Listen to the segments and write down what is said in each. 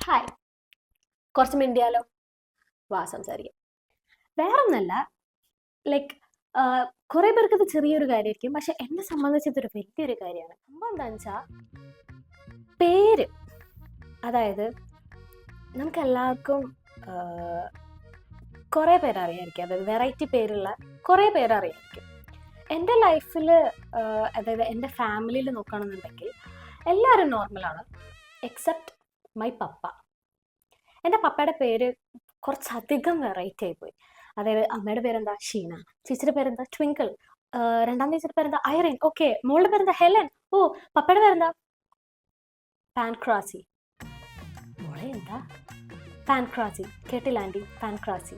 Hi, കുറച്ച് മിണ്ടിയാലോ? വാ സംസാരിക്കാം. വേറൊന്നല്ല, ലൈക്ക് കുറേ പേർക്ക് ഇത് ചെറിയൊരു കാര്യമായിരിക്കും, പക്ഷെ എന്നെ സംബന്ധിച്ച് ഇതൊരു വലിയൊരു കാര്യമാണ്. സംഭവം എന്താണെന്ന് വെച്ചാൽ പേര്. അതായത് നമുക്ക് എല്ലാവർക്കും കുറേ പേരറിയായിരിക്കും, അതായത് വെറൈറ്റി പേരുള്ള കുറേ പേരറിയായിരിക്കും. എൻ്റെ ലൈഫിൽ, അതായത് എൻ്റെ ഫാമിലിയിൽ നോക്കുകയാണെന്നുണ്ടെങ്കിൽ എല്ലാവരും നോർമലാണ് എക്സെപ്റ്റ് മൈ പപ്പ. എൻ്റെ പപ്പയുടെ പേര് കുറച്ചധികം വെറൈറ്റി ആയിപ്പോയി. അതായത് അമ്മയുടെ പേരെന്താ ഷീന, ചേച്ചിയുടെ പേരെന്താ ട്വിങ്കിൾ, രണ്ടാം ചേച്ചിയുടെ പേരെന്താ ഐറിൻ, ഓക്കെ, മോളുടെ പേരെന്താ ഹെലൻ, ഓ പപ്പയുടെ പേരെന്താ പാൻക്രാസി. മോളെ എന്താ പാൻക്രാസി? കേട്ടില്ല ആൻറ്റി, പാൻക്രാസി.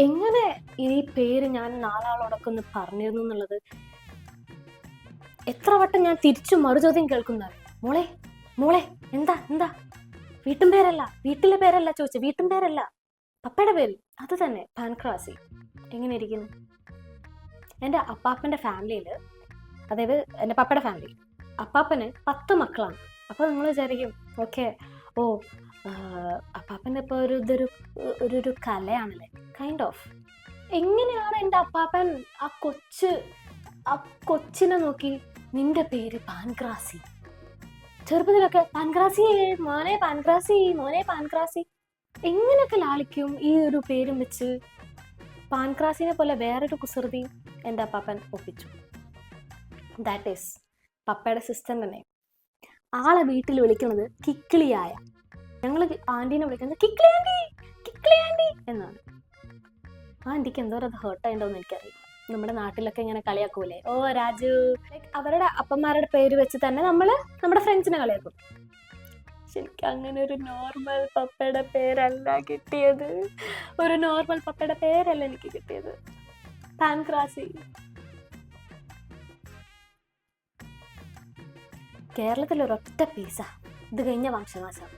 എങ്ങനെ ഈ പേര് ഞാൻ നാലാളോടൊക്കെ ഒന്ന് പറഞ്ഞിരുന്നു എന്നുള്ളത് എത്ര വട്ടം ഞാൻ തിരിച്ചു മറുചോദ്യം കേൾക്കുന്നത്. മോളെ മോളെ എന്താ എന്താ വീട്ടും പേരല്ല, വീട്ടിലെ പേരല്ല ചോദിച്ചു, വീട്ടും പേരല്ല, പപ്പയുടെ പേര് അത് തന്നെ, പാൻക്രാസി. എങ്ങനെ ഇരിക്കുന്നു? എൻ്റെ അപ്പാപ്പൻ്റെ ഫാമിലിയിൽ, അതായത് എൻ്റെ പപ്പയുടെ ഫാമിലി, അപ്പാപ്പന് 10 മക്കളാണ്. അപ്പോൾ നിങ്ങൾ വിചാരിക്കും ഓക്കെ, ഓ അപ്പാപ്പൻ്റെ ഇപ്പോൾ ഒരു കലയാണല്ലേ, കൈൻഡ് ഓഫ്. എങ്ങനെയാണ് എൻ്റെ അപ്പാപ്പൻ ആ കൊച്ചിനെ നോക്കി നിന്റെ പേര് പാൻക്രാസി? ചെറുപ്പത്തിലൊക്കെ പാൻക്രാസി, മോനെ പാൻക്രാസി, മോനെ പാൻക്രാസി, എങ്ങനെയൊക്കെ ലാളിക്കും ഈ ഒരു പേരും വെച്ച്. പാൻക്രാസിനെ പോലെ വേറൊരു കുസൃതി എൻ്റെ അപ്പാപ്പൻ ഒപ്പിച്ചു. ദാറ്റ് ഈസ് പപ്പയുടെ സിസ്റ്റർ തന്നെ. ആളെ വീട്ടിൽ വിളിക്കുന്നത് കിക്കിളിയായ. ഞങ്ങൾ ആൻറ്റീനെ വിളിക്കുന്നത് കിക്കിളി ആൻറ്റി, കിക്കിളി ആൻറ്റി എന്നാണ്. ആ ആൻറ്റിക്ക് എന്തോരം അത് ഹേർട്ടായിട്ടുണ്ടോയെന്ന് എനിക്കറിയില്ല. നമ്മുടെ നാട്ടിലൊക്കെ ഇങ്ങനെ കളിയാക്കൂലേ, ഓ രാജു, ലൈക്ക് അവരുടെ അപ്പന്മാരുടെ പേര് വെച്ച് തന്നെ നമ്മൾ നമ്മുടെ ഫ്രണ്ട്സിനെ കളിയാക്കും. ശരിക്കും അങ്ങനെ ഒരു നോർമൽ പപ്പയുടെ പേരല്ല കിട്ടിയത്, ഒരു നോർമൽ പപ്പയുടെ പേരല്ല എനിക്ക് കിട്ടിയത്, പാൻക്രാസി. കേരളത്തിൽ ഒരൊറ്റ പീസ ഇത് കഴിഞ്ഞ വംശനാശം.